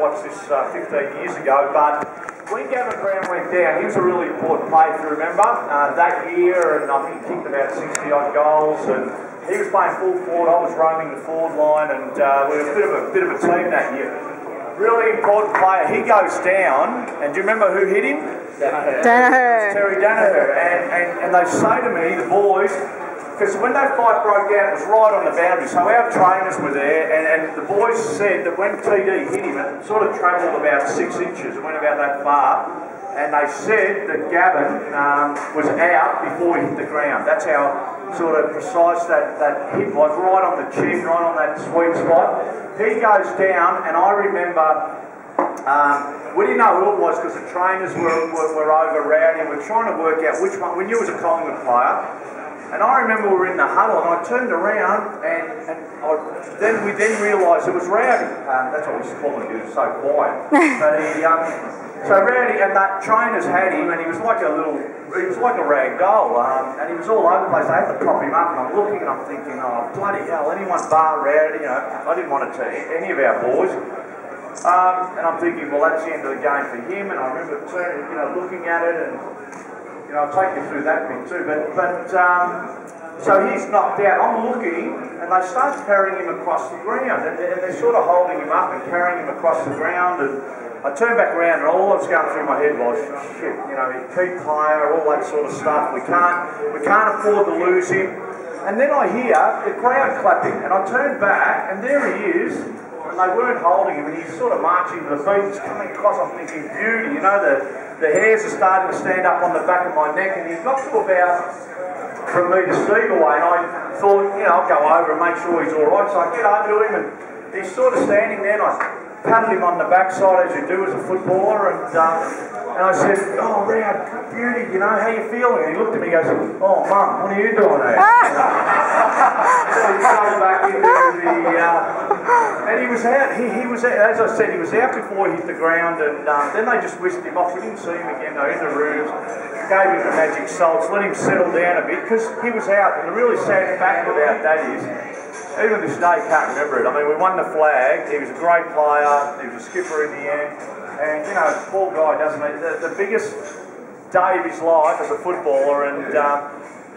watched this 15 years ago, but when Gavin Brown went down, he was a really important player, if you remember, that year, and I think he kicked about 60-odd goals, and he was playing full forward, I was roaming the forward line, and we were a bit of a team that year. Really important player. He goes down, and do you remember who hit him? Danaher. Terry Danaher. And they say to me, the boys, because when that fight broke out, it was right on the boundary, so our trainers were there, and the boys said that when TD hit him, it sort of travelled about 6 inches, it went about that far, and they said that Gavin was out before he hit the ground. That's how sort of precise that hit was, right on the chin, right on that sweet spot. He goes down, and I remember, we didn't know who it was because the trainers were over Rowdy, and we're trying to work out which one. We knew it was a Collingwood player, and I remember we were in the huddle, and I turned around, and we then realised it was Rowdy. That's what we used to call him, he was so quiet. But so Rowdy, and that trainers had him, and he was like a rag doll, and he was all over the place. They had to prop him up, and I'm looking and I'm thinking, oh bloody hell, anyone bar Rowdy, you know, I didn't want it to any of our boys. And I'm thinking, well, that's the end of the game for him, and I remember turning, looking at it, and I'll take you through that bit too, but so he's knocked out. I'm looking, and they start carrying him across the ground, and they're sort of holding him up and carrying him across the ground, and I turned back around, and all that was going through my head was, shit, key player, all that sort of stuff. We can't afford to lose him. And then I hear the crowd clapping, and I turn back, and there he is, and they weren't holding him, and he's sort of marching to the beat, he's coming across. I'm thinking, beauty, the hairs are starting to stand up on the back of my neck, and he got to about from me to Steve away, and I thought, I'll go over and make sure he's all right. So I get over to him, and he's sort of standing there, and I patted him on the backside as you do as a footballer, and I said, oh, Rowd, beauty, how you feeling? And he looked at me and goes, oh, Mum, what are you doing there? So he fell back into and he was out, he was out, as I said, he was out before he hit the ground, and then they just whisked him off. We didn't see him again, though, in the rooms, gave him the magic salts, let him settle down a bit, because he was out, and the really sad fact about that is, even this day, can't remember it. I mean, we won the flag. He was a great player. He was a skipper in the end. And, poor guy, doesn't he? The biggest day of his life as a footballer, and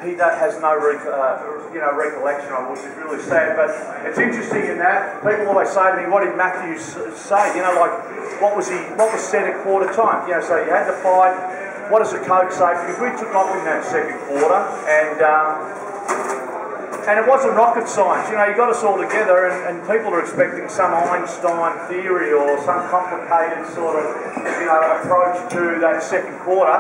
he has no recollection of it, which is really sad. But it's interesting in that people always say to me, what did Matthews say? What was said at quarter time? So you had to fight. What does the coach say? Because we took off in that second quarter, and it wasn't rocket science. You got us all together, and people are expecting some Einstein theory or some complicated sort of, approach to that second quarter.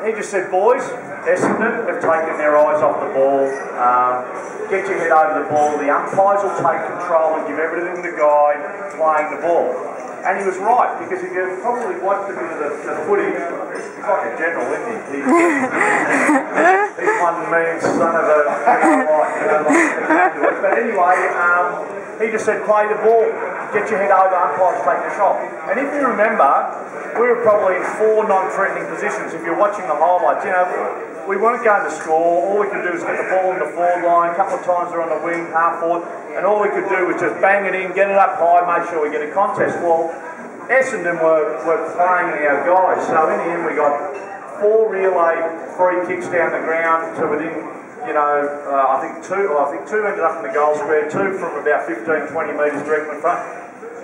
He just said, boys, Essendon have taken their eyes off the ball. Get your head over the ball. The umpires will take control and give everything to the guy playing the ball. And he was right, because if you probably watched a bit of the footage, he's like a general, isn't he? He's one mean son of a... But anyway, he just said, play the ball, get your head over, umpires take the shot. And if you remember, we were probably in 4 non-threatening positions. If you're watching the highlights, we weren't going to score. All we could do was get the ball in the forward line. A couple of times we're on the wing, half forward, and all we could do was just bang it in, get it up high, make sure we get a contest. Well, Essendon were playing our guys, so in the end we got 4 relay free kicks down the ground to within, I think two ended up in the goal square, 2 from about 15-20 metres direct in front.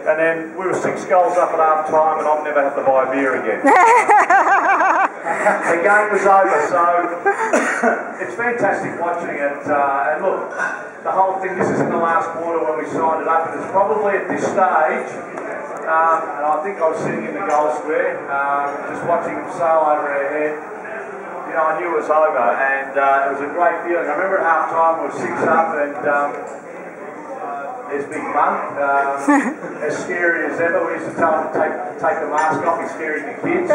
And then we were 6 goals up at half time, and I've never had to buy a beer again. The game was over, so it's fantastic watching it. And look, the whole thing, this isn't the last quarter when we signed it up, and it's probably at this stage, and I think I was sitting in the goal square, just watching them sail over our head. I knew it was over, and it was a great feeling. I remember at half time we were 6 up, and there's Big Monk, as scary as ever. We used to tell him to take the mask off, he's scaring the kids.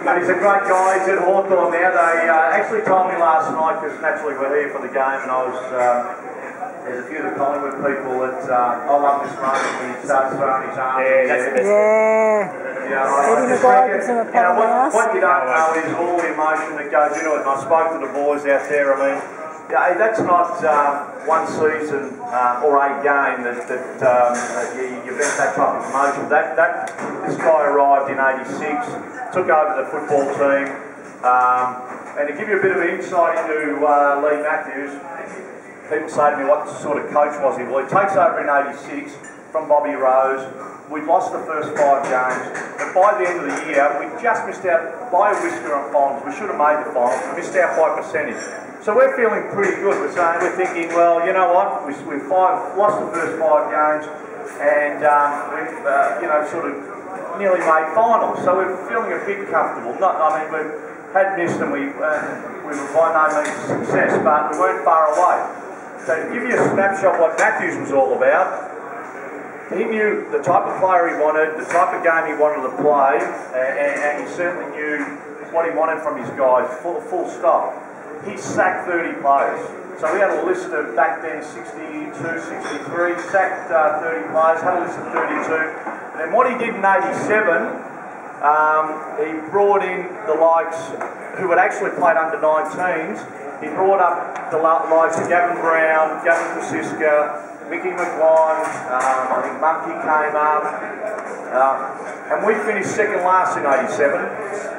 But he's a great guy, he's at Hawthorn now. They actually told me last night, because naturally we're here for the game, and I was, there's a few of the Collingwood people that, I love this moment when he starts throwing his arms. Yeah, that's the best. What you don't know is all the emotion that goes into it, and I spoke to the boys out there. I mean, Yeah, that's not one season or a game that you bent that type of promotion. This guy arrived in '86, took over the football team, and to give you a bit of insight into Lee Matthews, people say to me, what sort of coach was he? Well, he takes over in '86 from Bobby Rose. We'd lost the first 5 games, but by the end of the year, we just missed out by a whisker on finals. We should have made the finals. We missed out by percentage. So we're feeling pretty good. We're thinking, well, you know what? We've lost the first 5 games, and we've sort of nearly made finals. So we're feeling a bit comfortable. We had missed, and we were by no means a success, but we weren't far away. So to give you a snapshot of what Matthews was all about, he knew the type of player he wanted, the type of game he wanted to play, and he certainly knew what he wanted from his guys, full stop. He sacked 30 players. So we had a list of, back then, 62, 63, sacked 30 players, had a list of 32. And then what he did in '87, he brought in the likes who had actually played under 19s. He brought up the likes of Gavin Brown, Gavin Kosiska, Mickey McGuire, I think Monkey came up, and we finished second last in '87.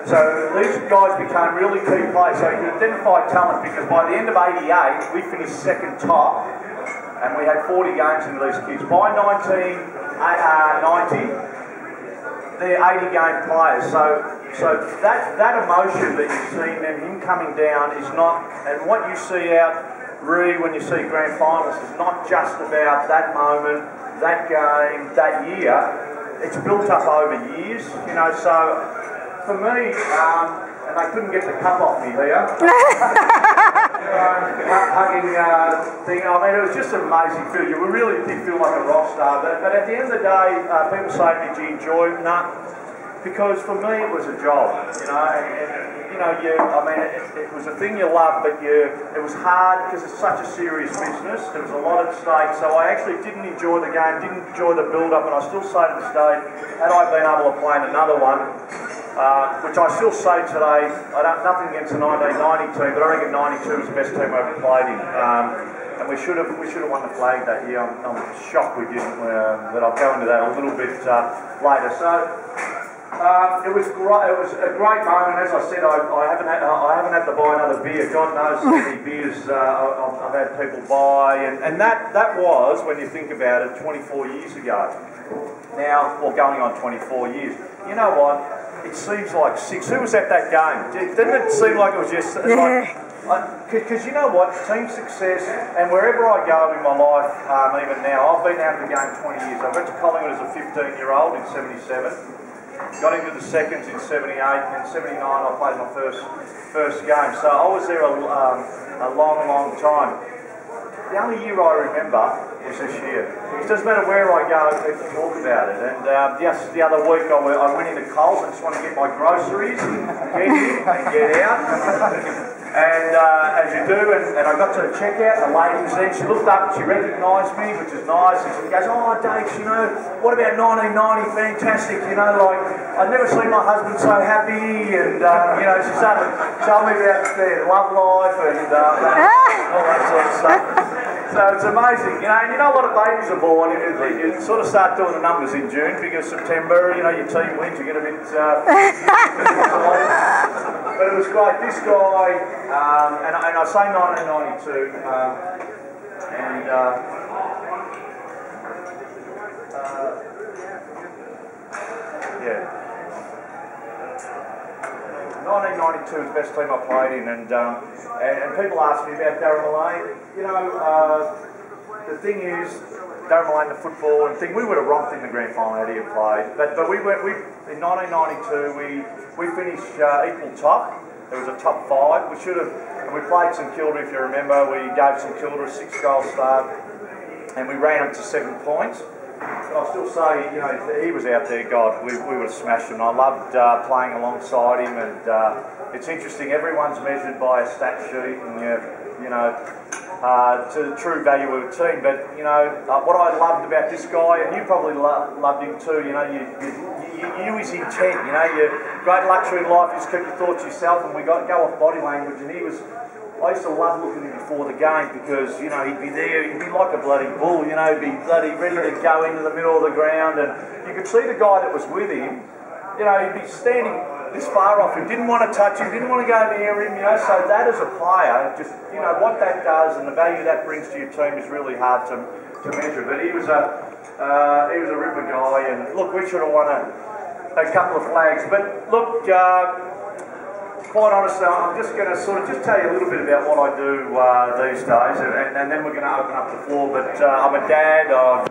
So these guys became really key players. So you could identify talent because by the end of '88, we finished second top, and we had 40 games into these kids. By 1990, they're 80-game players. So that emotion that you've seen and him coming down is not, and what you see out really when you see grand finals is not just about that moment, that game, that year. It's built up over years, you know. So for me, and they couldn't get the cup off me here. Hugging thing. I mean, it was just an amazing feel. You really did feel like a rock star. But at the end of the day, people say to me, "Do you enjoy it?" Nah, because for me it was a job, you know. And it was a thing you loved, but it was hard because it's such a serious business. There was a lot at stake, so I actually didn't enjoy the game, didn't enjoy the build-up, and I still say to this day, had I been able to play in another one, which I still say today, nothing against the 1990 team, but I reckon '92 was the best team I ever played in. And we should have won the flag that year. I'm shocked we didn't, but I'll go into that a little bit later. So. It was great. It was a great moment. As I said, I haven't had to buy another beer. God knows how many beers I've had people buy, and that was, when you think about it, 24 years ago. Now, well, going on 24 years. You know what? It seems like 6. Who was at that game? Didn't it seem like it was just? Because you know what? Team success, and wherever I go in my life, even now, I've been out of the game 20 years. I went to Collingwood as a 15-year-old in '77. Got into the seconds in '78, and '79 I played my first game. So I was there a long time. The only year I remember was this year. It doesn't matter where I go, people talk about it. And just the other week I went into Coles and just wanted to get my groceries, get in and get out. And as you do, and I got to the checkout, and the lady was there, she looked up and she recognised me, which is nice, and she goes, "Oh, Daicos, you know, what about 1990, fantastic, you know, like, I'd never seen my husband so happy," and, you know, she started telling me about their love life and all that sort of stuff. So it's amazing, you know, and you know a lot of babies are born, you sort of start doing the numbers in June, because September, you know, your team wins, you get a bit but it was great. This guy, and I say 1992, yeah. 1992 was the best team I played in, and people ask me about Darren Mullane. You know, the thing is, Darren Mullane, the football and thing, we would have romped in the grand final had he played. But we in 1992 we finished equal top. There was a top 5. We should have, and we played St Kilda, if you remember. We gave St Kilda a 6-goal start, and we ran up to 7 points. But I still say, you know, if he was out there, God, we would have smashed him. I loved playing alongside him, and it's interesting. Everyone's measured by a stat sheet, and you know, to the true value of a team. But you know, what I loved about this guy, and you probably loved him too. You know, you knew his intent. You know, your great luxury in life is keep your thoughts yourself, and we go off body language, and he was I used to love looking at him before the game because, you know, he'd be there, he'd be like a bloody bull, you know, he'd be bloody ready to go into the middle of the ground, and you could see the guy that was with him, you know, he'd be standing this far off him, didn't want to touch him, didn't want to go near him, you know, so that as a player, just, you know, what that does and the value that brings to your team is really hard to measure. But he was a ripper guy, and look, we should have won a couple of flags, but look, quite honestly, I'm just going to sort of just tell you a little bit about what I do these days, and then we're going to open up the floor. But I'm a dad. I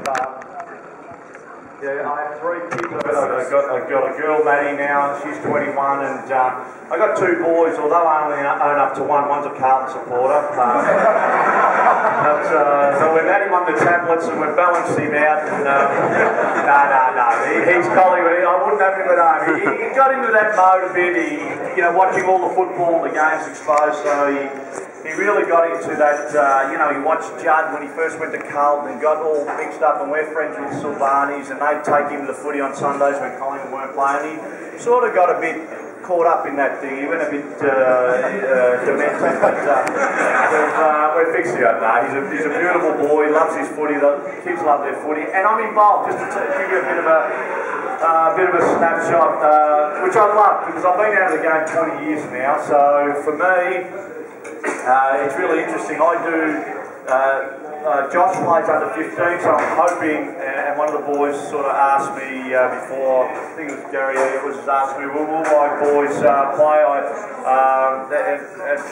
have 3 kids. I've got a girl, Maddie, now. She's 21, and I've got 2 boys. Although I only own up to one. One's a Carlton supporter. So we've had him on the tablets and we've balanced him out. And, no. He's Collingwood. I wouldn't have him at home. He got into that mode a bit. You know, watching all the football, the games exposed. So he really got into that. You know, he watched Judd when he first went to Carlton and got all mixed up. And we're friends with Sylvanis, and they'd take him to the footy on Sundays when Collingwood weren't playing. He sort of got a bit caught up in that thing. He went a bit demented, but we're fixing it now. He's a beautiful boy. He loves his footy. The kids love their footy, and I'm involved just to give you a bit of a snapshot, which I love because I've been out of the game 20 years now. So for me, it's really interesting. I do. Josh plays under 15, so I'm hoping, and one of the boys sort of asked me before, I think it was Gary Edwards asked me, will my boys play? And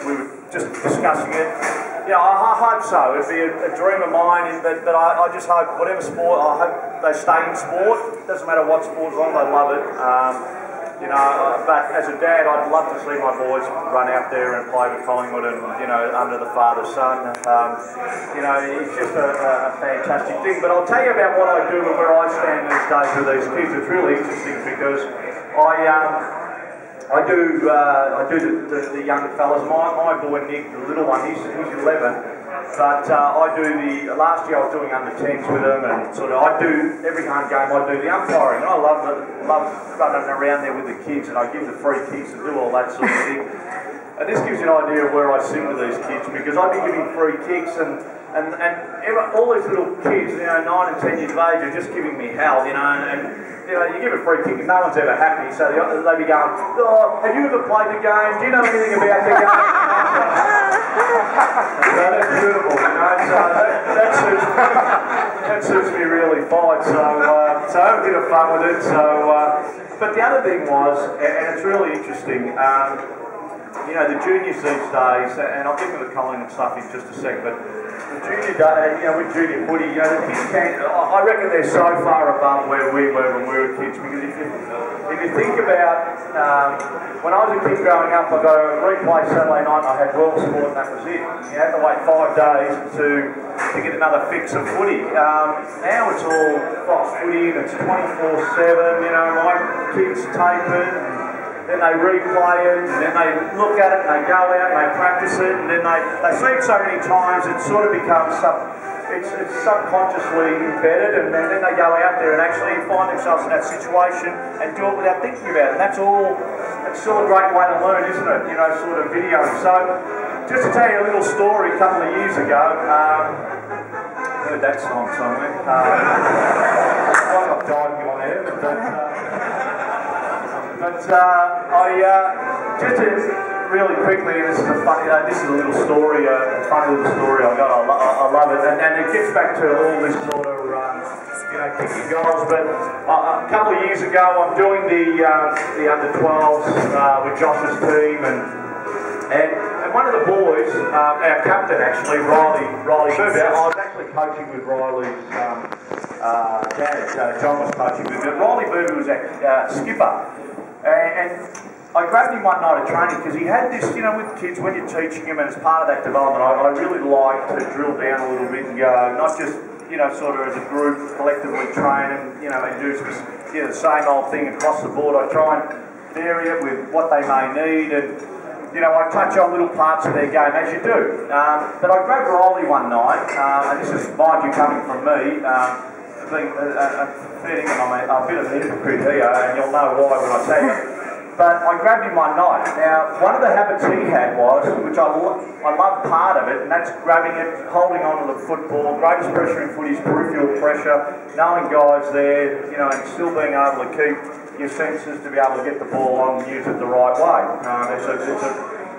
we were just discussing it. You know, I hope so. It'd be a dream of mine, but I just hope whatever sport, I hope they stay in sport. Doesn't matter what sport, as long as they love it. You know, but as a dad, I'd love to see my boys run out there and play with Collingwood and, you know, under the father-son. You know, it's just a fantastic thing. But I'll tell you about what I do and where I stand these days with these kids. It's really interesting because I do the younger fellas. My boy Nick, the little one, he's 11. But last year I was doing under 10s with them, and sort of I do every home game. I do the umpiring, and I love running around there with the kids, and I give the free kicks and do all that sort of thing. And this gives you an idea of where I sing to these kids, because I'd be giving free kicks, and all these little kids, you know, 9 and 10 years of age, are just giving me hell, you know, and you know, you give a free kick and no one's ever happy, so they be going, oh, have you ever played the game? Do you know anything about the game? So that's beautiful, you know, so that suits me really fine, so I have a bit of fun with it, but the other thing was, and it's really interesting, you know, the juniors these days, and I'll get to the Collingwood stuff in just a sec, but the junior day, you know, with junior footy, you know, the kids I reckon they're so far above where we were when we were kids, because if you think about, when I was a kid growing up, I got a replay Saturday night, and I had World Sport, and that was it. You had to wait 5 days to get another fix of footy. Now it's all Fox Footy, and it's 24/7, you know, my kids tape it, then they replay it, and then they look at it, and they go out, and they practice it, and then they see it so many times, it sort of becomes it's subconsciously embedded, and then they go out there and actually find themselves in that situation and do it without thinking about it. And that's still a great way to learn, isn't it? You know, sort of video. So, just to tell you a little story, a couple of years ago, I heard that song somewhere. I'm not diving on air, but just to really quickly, this is a little story, a funny little story I got. I love it, and it gets back to all this sort of, you know, kicking goals. But a couple of years ago, I'm doing the under 12s with Josh's team, and one of the boys, our captain actually, Riley Boober. I was actually coaching with Riley's dad. John was coaching with him. Riley Boober was our skipper. And I grabbed him one night at training because he had this, you know, with kids, when you're teaching them and as part of that development, I really like to drill down a little bit and go, not just, you know, sort of as a group, collectively train and, you know, and do the same old thing across the board. I try and vary it with what they may need, and, you know, I touch on little parts of their game, as you do. But I grabbed Riley one night, and this is, mind you, coming from me, being a bit of a hypocrite here, and you'll know why when I tell you. But I grabbed him one night. Now, one of the habits he had was, which I love part of it, and that's grabbing it, holding on to the football, greatest pressure in footy is peripheral pressure, knowing guys there, you know, and still being able to keep your senses to be able to get the ball on and use it the right way.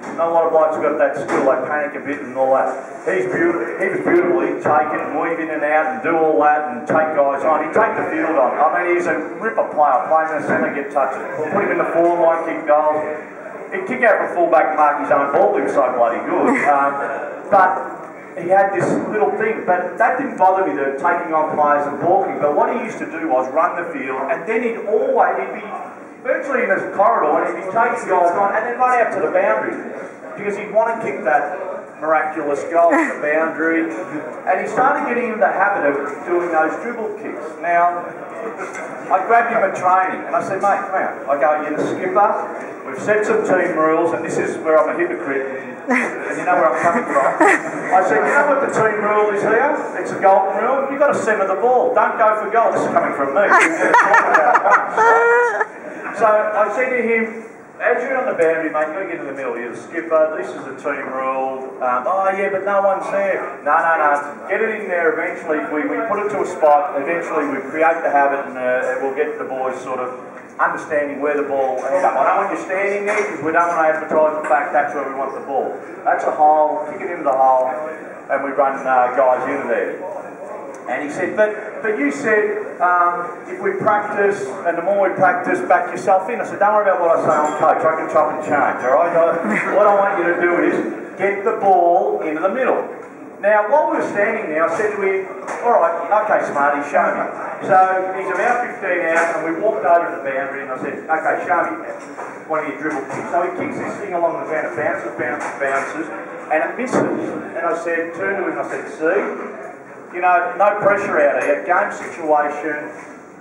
Not a lot of blokes have got that skill, they panic a bit and all that. He was beautiful, he'd take it and weave in and out and do all that and take guys on. He'd take the field on. I mean, he's a ripper player, playing in the centre, get touches. We'll put him in the forward line, kick goals. He'd kick out from full-back and mark his own ball, he was so bloody good. But he had this little thing, but that didn't bother me, the taking on players and balking. But what he used to do was run the field, and then he'd be virtually in this corridor, and he'd be taking guys on and then run out to the boundary because he'd want to kick that miraculous goal to the boundary. And he started getting into the habit of doing those dribble kicks. Now, I grabbed him at training and I said, mate, come out. I go, you're the skipper, we've set some team rules, and this is where I'm a hypocrite, and you know where I'm coming from. I said, you know what the team rule is here? It's a golden rule. You've got to centre the ball. Don't go for goal. This is coming from me. So I said to him, as you're on the boundary, mate, you've got to get in the middle. You're the skipper, this is the team rule. Oh yeah, but no one's there. No. Get it in there eventually. We put it to a spot, eventually we create the habit and we'll get the boys sort of understanding where the ball ends up. I don't want you standing there because we don't want to advertise the fact that's where we want the ball. That's a hole, kick it into the hole and we run guys into there. And he said, but you said if we practice, and the more we practice, back yourself in. I said, don't worry about what I say on coach, I can chop and change, all right? What I want you to do is get the ball into the middle. Now, while we were standing there, I said to him, all right, okay, Smarty, show me. So he's about 15 out, and we walked over to the boundary, and I said, okay, show me one of your dribble kicks. So he kicks this thing along the ground, it bounces, and it misses. And I said, turn to him, I said, see? You know, no pressure out here, game situation,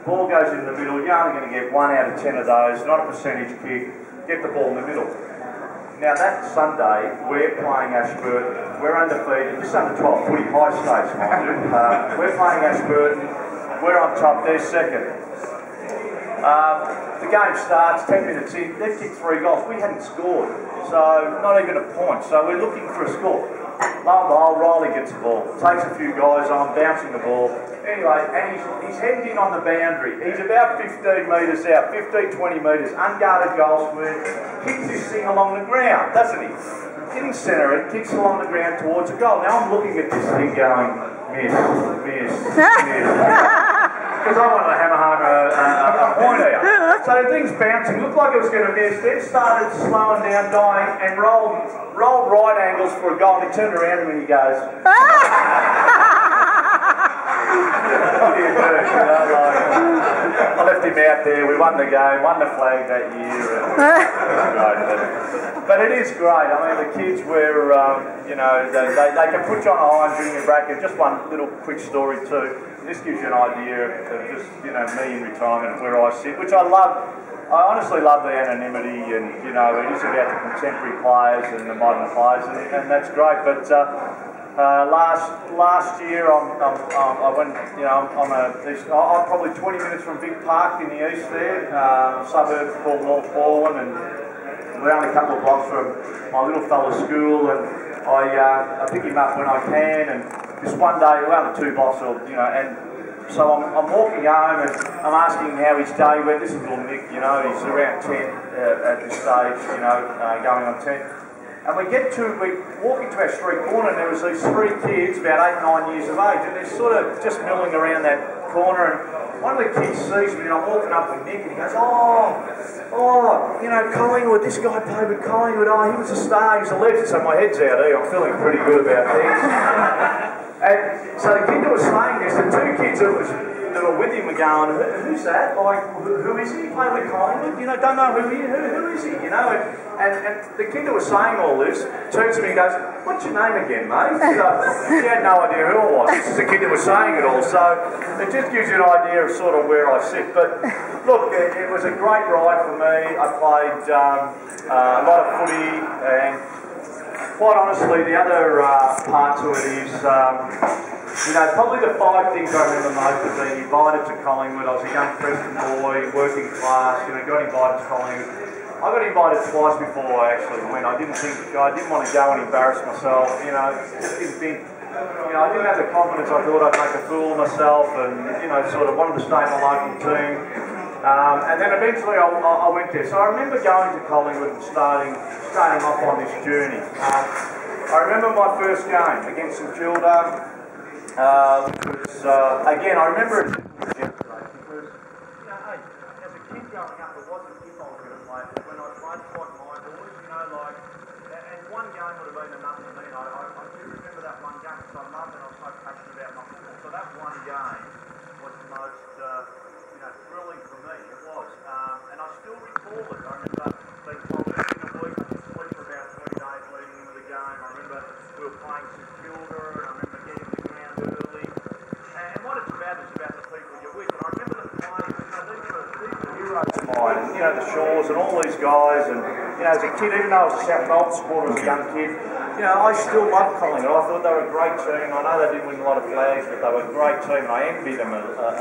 ball goes in the middle, you're only going to get 1 out of 10 of those, not a percentage kick, get the ball in the middle. Now that Sunday, we're playing Ashburton, we're undefeated, this is under 12 footy, high stakes mind you, we're playing Ashburton, we're on top, they're second. The game starts, 10 minutes in, they've kicked 3 goals, we hadn't scored, so not even a point, so we're looking for a score. Lo and behold, Riley gets the ball, takes a few guys on, bouncing the ball. Anyway, and he's heading in on the boundary. He's about 15 metres out, 15, 20 metres, unguarded goal swing, kicks this thing along the ground, doesn't he? Didn't centre it, kicks along the ground towards a goal. Now I'm looking at this thing going, miss. Because I wanted to hammer home a point here. So the thing's bouncing, looked like it was going to miss, then started slowing down, dying, and rolled right angles for a goal, and he turned around to me and he goes, what do you do? I left him out there, we won the game, won the flag that year, and but it is great. I mean, the kids were, you know, they can put you on a high during your break. And just one little quick story too. This gives you an idea of just, you know, me in retirement and where I sit, which I love. I honestly love the anonymity, and you know, it is about the contemporary players and the modern players, and that's great. But last year, I went, you know, I'm probably 20 minutes from Vic Park in the east there, suburb called North Balwyn, and we're only a couple of blocks from my little fella's school, and I pick him up when I can, and this one day, we're only 2 blocks, you know, and so I'm walking home and I'm asking how his day went. This is little Nick, you know, he's around 10 at this stage, you know, going on 10. And we walk into our street corner, and there was these 3 kids, about 8, 9 years of age, and they're sort of just milling around that corner, and one of the kids sees me, and I'm walking up with Nick, and he goes, oh, you know, Collingwood, this guy played with Collingwood, oh, he was a star, he was a legend, so my head's out here, I'm feeling pretty good about things. And so the kid that was saying this, the 2 kids that were with him were going, who's that? Like, who is he? Playing with Collingwood? You know, don't know who is he? You know, and the kid that was saying all this turns to me and goes, what's your name again, mate? So he had no idea who I was. This is the kid that was saying it all. So it just gives you an idea of sort of where I sit. But look, it was a great ride for me. I played a lot of footy, and quite honestly, the other part to it is, you know, probably the 5 things I remember most of being invited to Collingwood. I was a young Preston boy, working class, you know, got invited to Collingwood. I got invited twice before I actually went. I didn't want to go and embarrass myself. You know, just didn't think. You know, I didn't have the confidence. I thought I'd make a fool of myself, and you know, sort of wanted to stay in the local team. And then eventually I went there. So I remember going to Collingwood and starting off on this journey. I remember my first game against St Kilda. Again, I remember it yesterday because, you know, hey, as a kid growing up, it wasn't if I was going to play. When I played like my boys, you know, like, and one game would have been enough for me. I do remember that one game because I loved it. I was so passionate about my football. So that one game was the most, you know, thrilling for me. It was, and I still recall it. I remember being told that in a week I could sleep for about 20 days leading into the game. I remember we were playing St Kilda, and I remember getting the ground early. And what it's about is about the people you're with. And I remember the players, you know, these were heroes of mine. You know, the Shaws and all these guys. And, you know, as a kid, even though I was a South Melbourne supporter as a young kid, you know, I still loved Collingwood. I thought they were a great team. I know they didn't win a lot of flags, but they were a great team. And I envied them a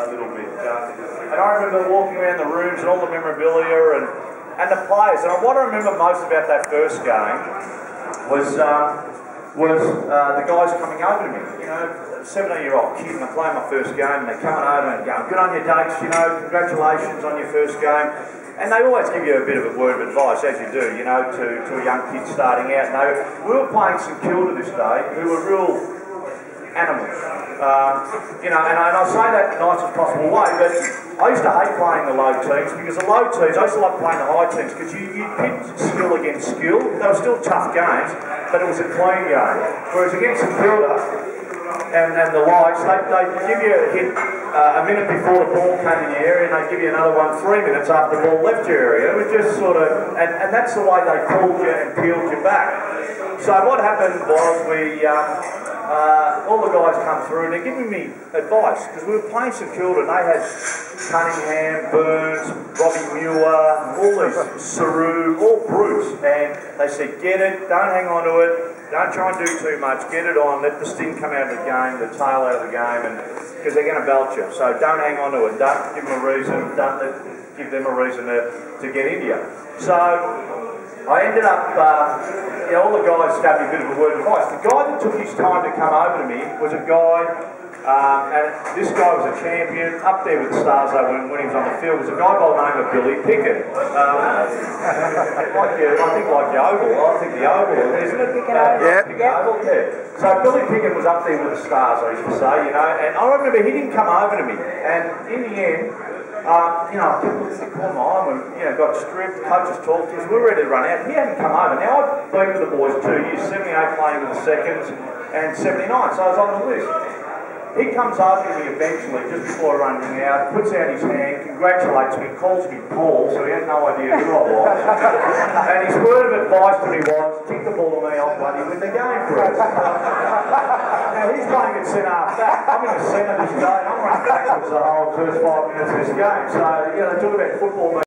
little bit. And I remember walking around the rooms and all the memorabilia and the players. And what I remember most about that first game was the guys coming over to me. You know, 17-year-old kid, and I'm playing my first game, and they're coming over and going, "Good on you, Daicos, you know, congratulations on your first game." And they always give you a bit of a word of advice, as you do, you know, to a young kid starting out. And we were playing St Kilda this day, who were real animals. You know, and I say that in the nicest possible way, but I used to hate playing the low teams because the low teams, I used to love playing the high teams because you pit skill against skill. They were still tough games, but it was a clean game. Whereas against St Kilda and the likes, they give you a hit a minute before the ball came in the area, and they give you another one 3 minutes after the ball left your area. It was just sort of, and that's the way they pulled you and peeled you back. So what happened was all the guys come through and they're giving me advice because we were playing St Kilda and they had Cunningham, Burns, Robbie Muir, all these, Saru, all brutes, and they said, "Get it, don't hang on to it, don't try and do too much, get it on, let the sting come out of the game, the tail out of the game, and because they're going to belt you, so don't hang on to it, don't give them a reason, give them a reason to get into you." So I ended up, you know, all the guys gave me a bit of a word of advice. The guy that took his time to come over to me was a guy, and this guy was a champion, up there with the stars though when he was on the field, was a guy by the name of Billy Pickett. I think the Oval, isn't it? Oval, yeah. So Billy Pickett was up there with the stars, I used to say, you know, and I remember he didn't come over to me, and in the end, you know, I kept looking at the corner of my eye when, you know, got stripped, coaches talked to us, we were ready to run out. He hadn't come over. Now, I'd been with the boys 2 years, 78 playing with the seconds, and 79, so I was on the list. He comes over to me eventually, just before running out, puts out his hand, congratulates me, calls me Paul, so he had no idea who I was. And his word of advice to me was, "Kick the ball to me, I'll bloody win the game for us." Now, he's playing at centre half back. I'm in the centre this day, I'm running backwards the whole first 5 minutes of this game. So, you know, they talk about football.